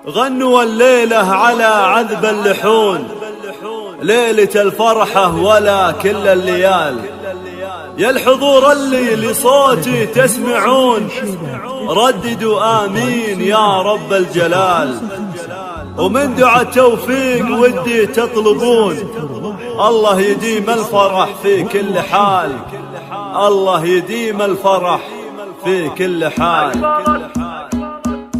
غنوا الليلة على عذب اللحون، ليلة الفرحة ولا كل الليال. يا الحضور اللي لصوتي تسمعون، رددوا آمين يا رب الجلال. ومن دعاء التوفيق ودي تطلبون، الله يديم الفرح في كل حال، الله يديم الفرح في كل حال.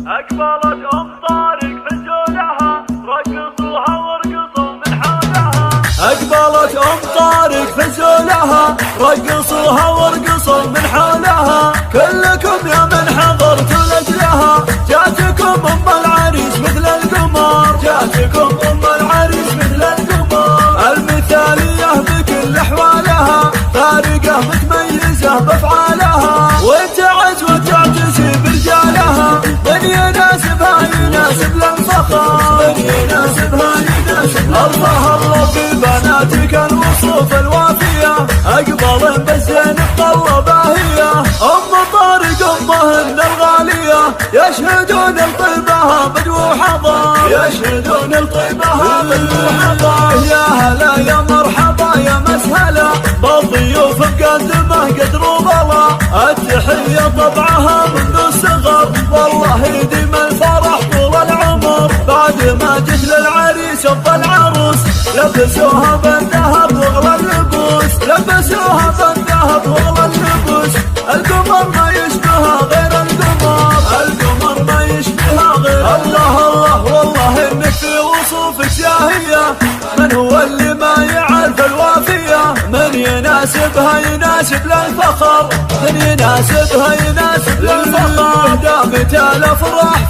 أقبلت أم طارق فزولها، رقصوها ورقصوا من حولها. أقبلت أم طارق فزولها، رقصوها ورقصوا من حولها. كلكم يا من حضرتوا لأجلها، جاتكم أم العريس مثل القمر، جاتكم أم العريس مثل القمر. المثالية بكل أحوالها، فارقة متميزة بأفعالها، وتعز وتعتزي برجالها. من يناسبها يناسب للفخر، من يناسبها يناسب. الله الله في بناتك الوصوف الوافية، أقبل بالزين الطلبة هي. أم طارق أمهن الغالية، يشهدون الطيبها بدو حضر، يشهدون الطيبها بدو حضر. يا هلا يا مرحبا يا مسهلا، بالضيوف مقدمه قدر وبلا. التحية طبعها منذ الصغر، والله يديم الفرح طول العمر. بعد ما جت للعريس أفضل عروس، لبسوها بالذهب واغلى اللبوس، لبسوها بالذهب واغلى اللبوس. القمر ما يشبهها غير القمر، القمر ما يشبهها غير. الله الله والله انك في وصوفك شاهية، من هو اللي ما يعرف الوافية؟ من يناسبها يناسب للفخر، من يناسبها يناسب للفخر. دامت الافراح